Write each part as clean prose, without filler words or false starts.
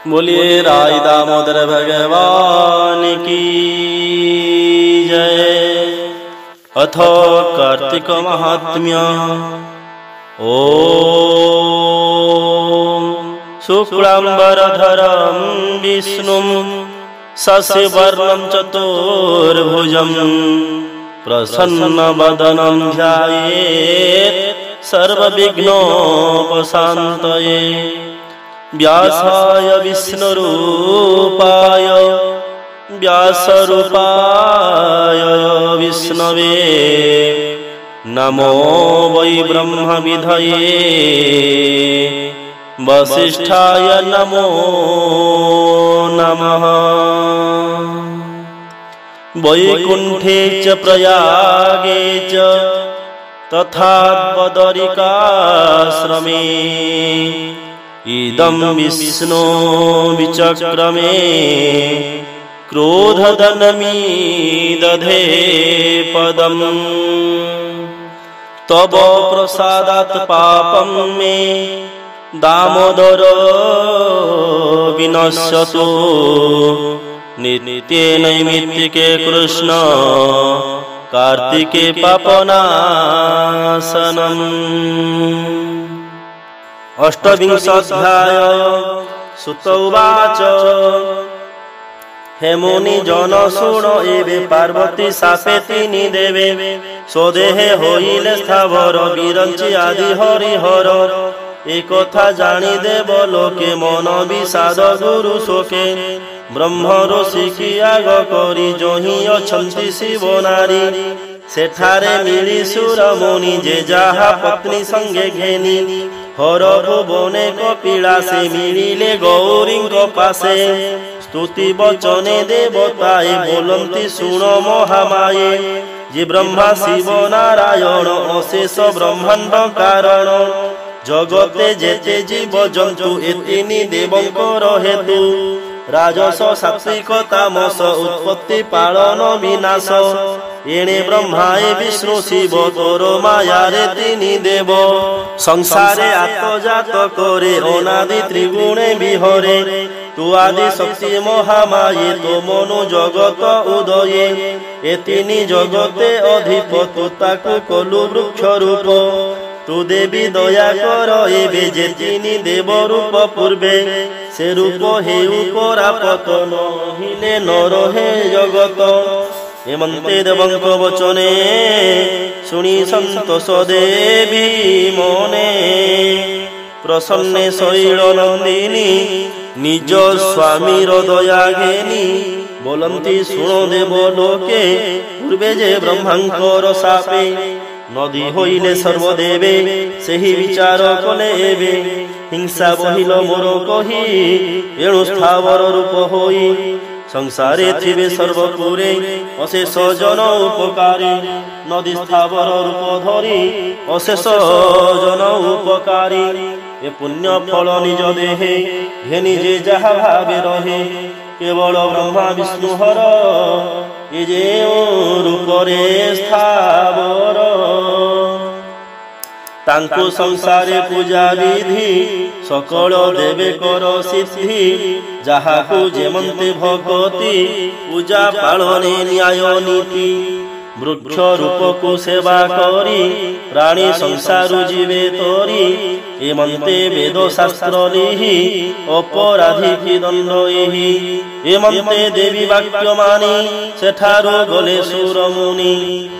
बोलिए राय दामोदर भगवान की जय। अथ कार्तिक महात्म्य। ओम शुक्लांबरधरं विष्णुं शशिवर्णं चतुर्भुजं प्रसन्नवदनं ध्यायेत् सर्वविघ्नोपशान्तये। व्यासाय विष्णुरूपाय व्यासरूपाय विष्णवे नमो वै ब्रह्मविधये वसिष्ठाय नमो नमः। वैकुंठे च प्रयागे च तथा बदरिकाश्रमे इदं विष्णो विचक्रमे क्रोधदनमीदधे पदम्। तव प्रसादात् पापं मे दामोदर विनश्यतु। नित्ये नैमित्तिके कृष्ण कार्तिके पापनाशनम्। अष्टविंशाध्याय। सुत उवाच हे मुनि जन शुण एवे पार्वती शापे तिनि देवे स्वदेहे होइले स्थावर बिरंची आदि हरिहर। एक कथा जानी देव लोके मन विषाद गुरु शोके। ब्रह्म ऋषि की आग करी जोहि अछंती शिव नारी। सेठारे मिली सुर मुनि जे जाहा पत्नी संगे घेनी। हर भुवने कपिला से मिलिले गौरी पासे। स्तुति बचने देवताए बोलंती शुण महामाये। जे ब्रह्मा शिव नारायण अशेष ब्रह्मांड कारण। जगते जेते जीव जंतु एतिनि देवंकर हेतु। राजस सात्विक तामस उत्पत्ति पालन विनाश। एणे ब्रह्माए विष्णु शिव तोर मायारे तिनि देव। संसारे आत्मजात करे अनादि त्रिगुणे विहरे। तु आदि शक्ति महामाये तो मनु जगत उदये। एतिनि जगते अधिपतु ताकु कलु वृक्ष रूप। तु देवी दया कर एबे जे तिनि देव रूप पूर्वे। से रूप हेउ परापत नहिले न रहे जगत। हेमंते देवंक वचने शुणी संतोष देवी मने। प्रसन्ने शैल नंदिनी निज स्वामीर दया घेनी। बोलंती शुण देव लोके पूर्वे जे ब्रह्मांकर शापे। नदी होइले सर्वदेवे सेहि विचार कले एबे। हिंसा बहिल मोर कही एणु स्थावर रूप होई। संसारे थिबे सर्वपुरे अशेष जन उपकारी। नदी स्थावर रूप धरी अशेष जन उपकारी। ए पुण्य फल निज देहे घेनि जे जहा भावे रहे। केवल ब्रह्मा विष्णु हर ए जे रूपरे स्थावर। तांको संसारे पूजा विधि सकल देवे कर सिद्धि। जाहाकु जेमंते भगति पूजा पालने न्याय नीति। वृक्ष रूपकु सेवा करी प्राणी संसारु जीवे तोरी। एमंते वेद शास्त्र लिहि अपराधी की दंड एहि। एमंते देवी वाक्य मानी सेठारु गले सुर मुनि।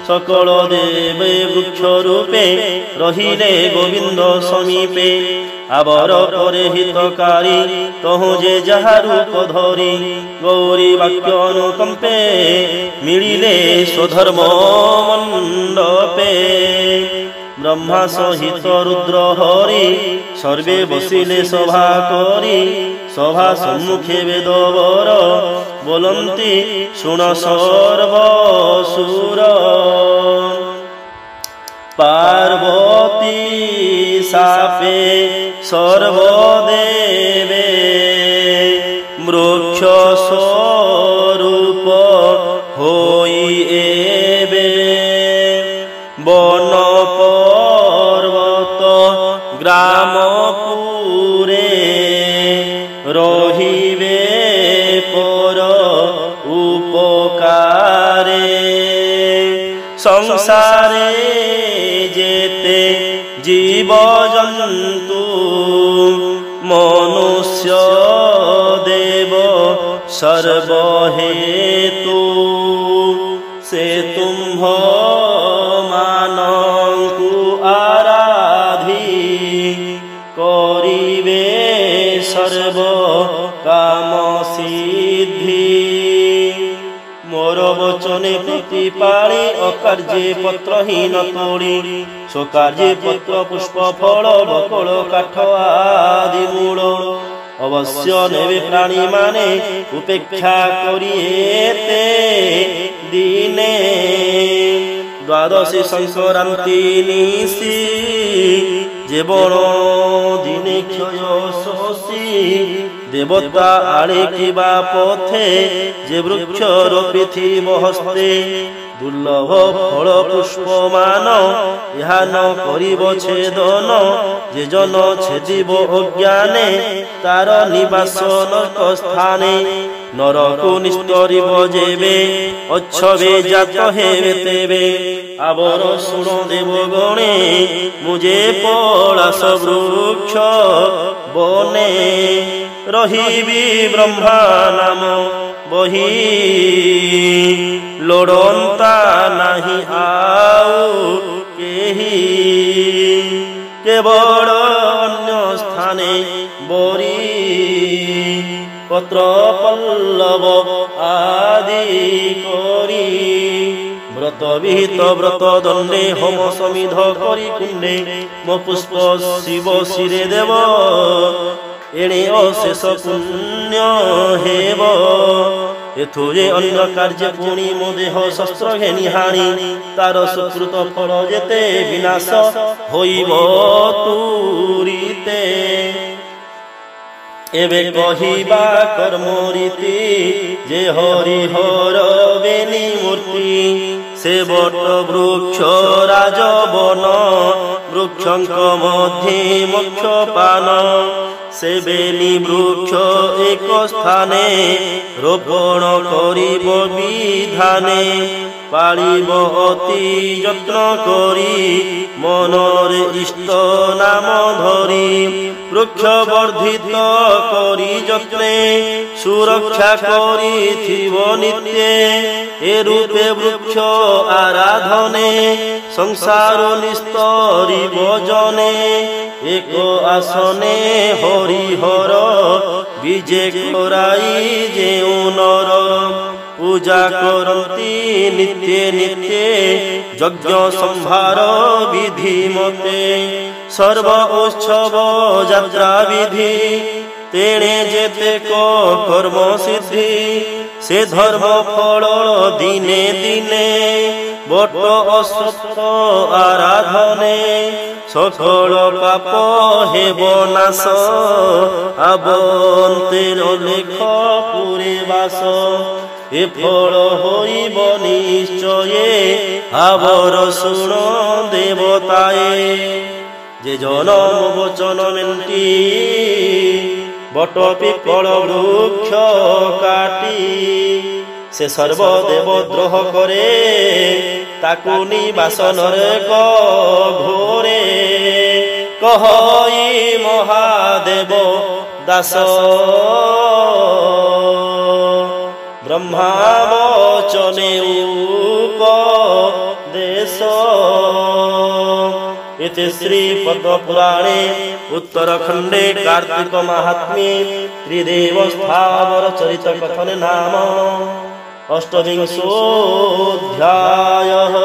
सकल देवे वृक्ष रूपे रहिले गोविंद समीपे। आवर परे हितकारी तहु जे जहा रूप धरी। गौरी वाक्य अनुकंपे मिलिले स्वधर्म मंडपे। ब्रह्मा सहित रुद्र हरि सर्वे बसिले सभा करी। सभा सम्मुखे वेदवर बोलंती शुण सर्वसुर। पार्वती शापे सर्वदेवे वृक्ष स्वरूप होई एबे। वन पर्वत ग्राम पुरे রহিবে পর উপকারে সংসারে যেতে জীব জন্তু মনুষ্য দেব সর্বহেতু সে তুম্ভ মানঙ্কু আরাধি করিবে সর্ব কাম সিদ্ধি মোর বচনে প্রতিপালি অকার্যে পত্রহীন তোড়ি স্বকার্যে পত্র পুষ্প ফল বকল কাঠ আদি মূল অবশ্য নেবে প্রাণী মানে উপেক্ষা করিয়েতে দিনে দ্বাদশী সংক্রান্তি নিশি যে বড় দিনে ক্ষয় শশী দেবতা আড়ে কিবা পথে যে বৃক্ষ রোপিথিব হস্তে দুর্লভ ফল পুষ্প মান ইহা ন করিব ছেদন যে জন ছেদিব অজ্ঞানে তার নিবাস নরক স্থানে নরকু নিস্তরিব যেবে অচ্ছবে জাত হেবে তেবে আবর শুণ দেব গণে মুজে পলাশ বৃক্ষ বনে রহিবি ব্রহ্মা নাম বহি লোড়ন্তা নাহি আউ কেহি কেবল অন্য স্থানে বরি পত্র পল্লব আদি করি ব্রত বিহিত ব্রত দণ্ডে হোম সমিধ করি কুণ্ডে মো পুষ্প শিব শিরে দেব এণে অশেষ পুণ্য হেব এথুরে অন্য কার্যে পুনি মো দেহ শস্ত্র ঘেনি হানি তার সুকৃত ফল যেতে বিনাশ হইব তুরিতে এবে কহিবা কর্মরীতি যে হরিহর বেনি মূর্তি সে বট বৃক্ষ রাজবন বৃক্ষঙ্ক মধ্যে মোক্ষ পান সে বেনি বৃক্ষ এক স্থানে রোপণ করিব বিধানে পালিব অতি যত্ন করি মনরে ইষ্ট নাম ধরি বৃক্ষ বর্ধিত করি যত্নে সুরক্ষা করিথিব নিত্যে এ রূপে বৃক্ষ আরাধনে সংসার নিস্তরিব জনে এক আসনে হরিহর বিজে করাই যেউ নর পূজা করন্তি নিত্যে নিত্যে যজ্ঞ সম্ভার বিধি মতে সর্ব উৎসব যাত্রা বিধি তেণে যেতে কর্ম সিদ্ধি সে ধর্ম ফল দিনে দিনে বট অসত্য আরাধনে সকল পাপ হেব নাশ আবন্তের লেখ পুরে বাস এ ফল হইব নিশ্চয়ে আবর শুণ দেবতায়ে যে জনম বচন মেন্টি বট পিপল বৃক্ষ কাটি সে সর্বদেব দ্রোহ করে তাকু নিবাস নরক ঘোরে কহই মহাদেব দাস ব্রহ্মা বচনে উপদেশ इति श्री पद्म पुराणे उत्तरखंडे कार्तिक महात्म्ये त्रिदेव स्थावर चरित कथन नाम अष्टविंशोऽध्यायः।